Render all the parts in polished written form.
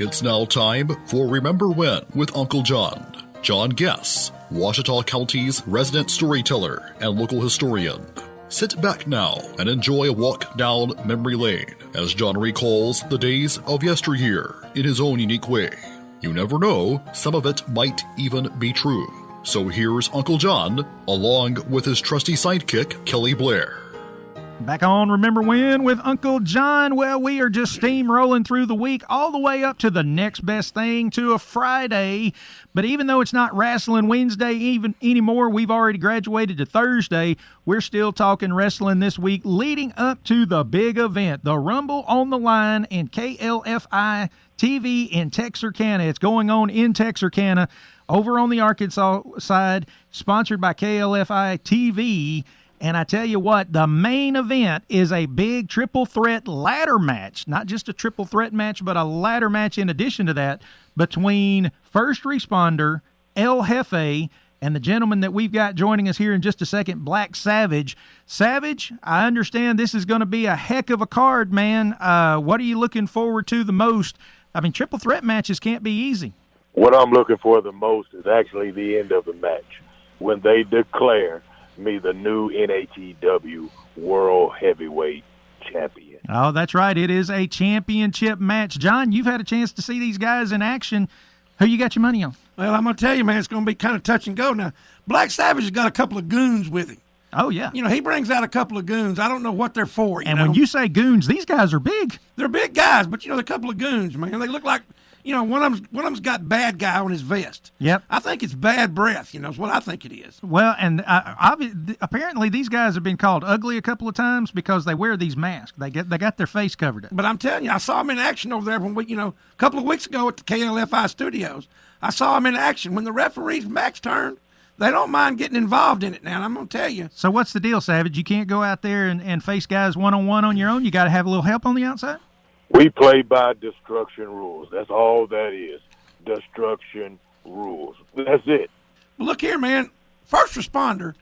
It's now time for Remember When with Uncle John. John Guess, Ouachita County's resident storyteller and local historian. Sit back now and enjoy a walk down memory lane as John recalls the days of yesteryear in his own unique way. You never know, some of it might even be true. So here's Uncle John, along with his trusty sidekick, Kelly Blair. Back on Remember When with Uncle John. Well, we are just steamrolling through the week all the way up to the next best thing, to a Friday. But even though it's not Wrestling Wednesday even anymore, we've already graduated to Thursday. We're still talking wrestling this week leading up to the big event, the Rumble on the Line in KLFI TV in Texarkana. It's going on in Texarkana over on the Arkansas side, sponsored by KLFI TV. And I tell you what, the main event is a big triple threat ladder match. Not just a triple threat match, but a ladder match in addition to that between First Responder, El Jefe, and the gentleman that we've got joining us here in just a second, Black Savage. Savage, I understand this is going to be a heck of a card, man. What are you looking forward to the most? I mean, triple threat matches can't be easy. What I'm looking for the most is actually the end of the match, when they declare me the new NHEW World Heavyweight Champion. Oh, that's right. It is a championship match. John, you've had a chance to see these guys in action. Who you got your money on? Well, I'm going to tell you, man, it's going to be kind of touch and go. Now, Black Savage has got a couple of goons with him. Oh, yeah. You know, he brings out a couple of goons. I don't know what they're for. And when you say goons, these guys are big. They're big guys, but, you know, they're a couple of goons, man. They look like, you know, one of them's got bad guy on his vest. Yep. I think it's bad breath, you know, is what I think it is. Well, and apparently these guys have been called ugly a couple of times because they wear these masks. They got their face covered up. But I'm telling you, I saw them in action over there a couple of weeks ago at the KLFI studios. I saw them in action. When the referee's back's turned, they don't mind getting involved in it now, and I'm going to tell you. So what's the deal, Savage? You can't go out there and face guys one-on-one on your own? You got to have a little help on the outside? We play by destruction rules. That's all that is. Destruction rules. That's it. Look here, man. First Responder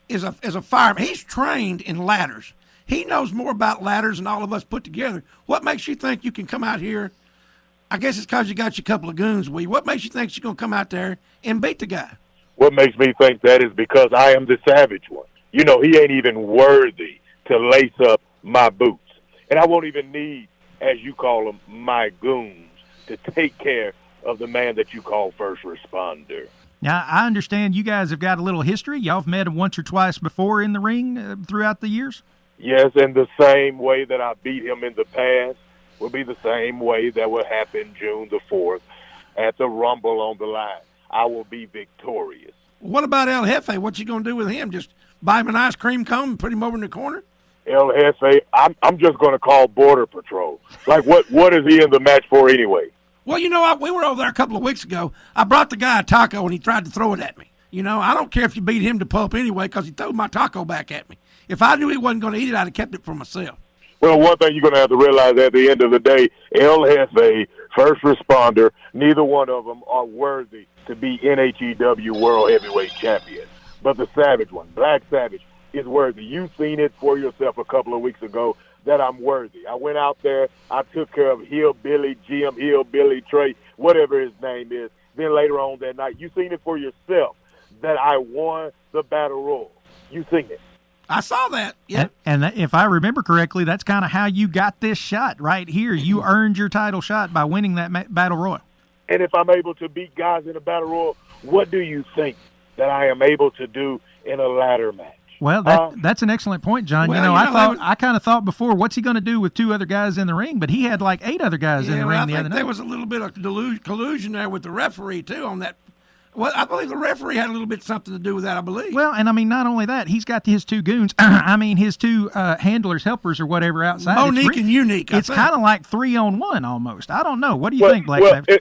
is a fireman. He's trained in ladders. He knows more about ladders than all of us put together. What makes you think you can come out here? I guess it's because you got your couple of goons with you. What makes you think you're going to come out there and beat the guy? What makes me think that is because I am the savage one. You know, he ain't even worthy to lace up my boots. And I won't even need, as you call them, my goons, to take care of the man that you call First Responder. Now, I understand you guys have got a little history. Y'all have met him once or twice before in the ring throughout the years? Yes, and the same way that I beat him in the past will be the same way that will happen June the 4th at the Rumble on the Line. I will be victorious. What about El Jefe? What you going to do with him? Just buy him an ice cream cone and put him over in the corner? El Jefe, I'm just going to call Border Patrol. Like, what is he in the match for anyway? Well, you know, we were over there a couple of weeks ago. I brought the guy a taco, and he tried to throw it at me. You know, I don't care if you beat him to pulp anyway because he threw my taco back at me. If I knew he wasn't going to eat it, I'd have kept it for myself. Well, one thing you're going to have to realize at the end of the day, El Jefe, First Responder, neither one of them are worthy to be NHEW World Heavyweight Champions. But the Savage one, Black Savage, is worthy. You've seen it for yourself a couple of weeks ago that I'm worthy. I went out there, I took care of Hillbilly Jim, Hillbilly Trey, whatever his name is. Then later on that night, you've seen it for yourself that I won the Battle Royal. You've seen it. I saw that. Yeah. And if I remember correctly, that's kind of how you got this shot right here. You earned your title shot by winning that Battle Royal. And if I'm able to beat guys in a Battle Royal, what do you think that I am able to do in a ladder match? Well, that's an excellent point, John. Well, I kind of thought before, what's he going to do with two other guys in the ring? But he had like 8 other guys in the ring the other night. There was a little bit of collusion there with the referee, too, on that. Well, I believe the referee had a little bit something to do with that, I believe. Well, and I mean, not only that, he's got his 2 goons. His 2 handlers, helpers, or whatever outside. Monique and Unique. It's kind of like 3-on-1 almost. I don't know. What do you think, Black Savage?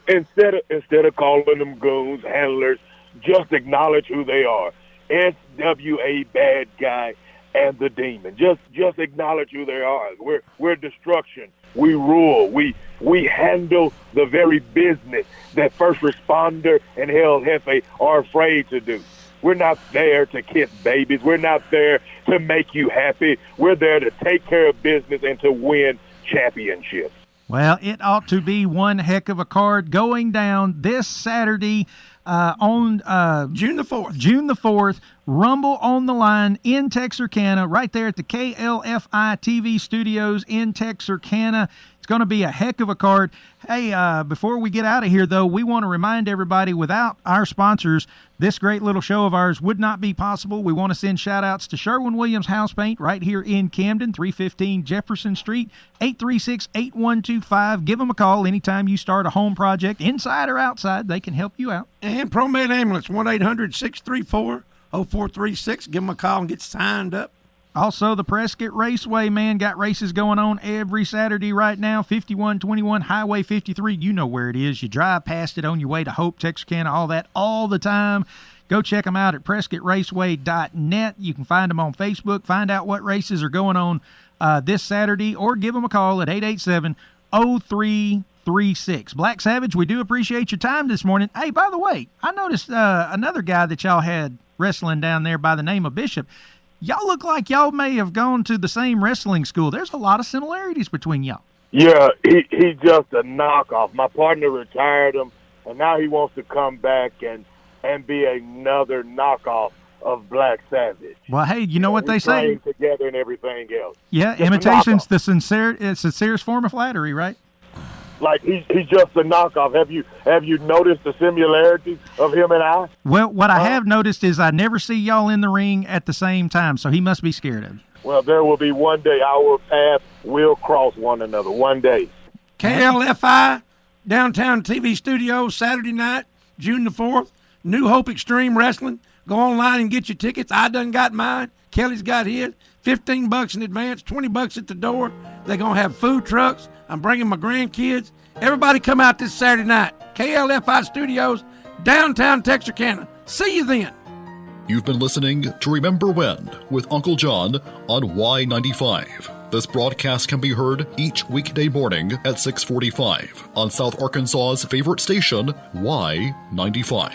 Instead of calling them goons, handlers, just acknowledge who they are. SWA, bad guy, and the demon. Just acknowledge who they are. We're destruction. We rule. We handle the very business that First Responder and El Jefe are afraid to do. We're not there to kiss babies. We're not there to make you happy. We're there to take care of business and to win championships. Well, it ought to be one heck of a card going down this Saturday on June the 4th. June the 4th, Rumble on the Line in Texarkana, right there at the KLFI TV studios in Texarkana. It's going to be a heck of a card. Hey, before we get out of here, though, we want to remind everybody, without our sponsors, this great little show of ours would not be possible. We want to send shout-outs to Sherwin-Williams House Paint right here in Camden, 315 Jefferson Street, 836-8125. Give them a call anytime you start a home project, inside or outside. They can help you out. And ProMed Ambulance, 1-800-634-0436. Give them a call and get signed up. Also, the Prescott Raceway, man, got races going on every Saturday right now. 5121 Highway 53. You know where it is. You drive past it on your way to Hope, Texarkana, all that, all the time. Go check them out at PrescottRaceway.net. You can find them on Facebook. Find out what races are going on this Saturday, or give them a call at 887-0336. Black Savage, we do appreciate your time this morning. Hey, by the way, I noticed another guy that y'all had wrestling down there by the name of Bishop. Y'all look like y'all may have gone to the same wrestling school. There's a lot of similarities between y'all. Yeah, he's just a knockoff. My partner retired him, and now he wants to come back and be another knockoff of Black Savage. Well, hey, you know what they say? Together and everything else. Yeah, just imitation's the sincerest form of flattery, right? Like he's just a knockoff. Have you noticed the similarities of him and I? Well, what I have noticed is I never see y'all in the ring at the same time, so he must be scared of you. Well, there will be one day our paths will cross one another. One day. KLFI Downtown TV Studios, Saturday night, June the 4th. New Hope Extreme Wrestling. Go online and get your tickets. I done got mine. Kelly's got his. $15 in advance, $20 at the door. They're going to have food trucks. I'm bringing my grandkids. Everybody come out this Saturday night. KLFI Studios, downtown Texarkana. See you then. You've been listening to Remember When with Uncle John on Y95. This broadcast can be heard each weekday morning at 6:45 on South Arkansas's favorite station, Y95.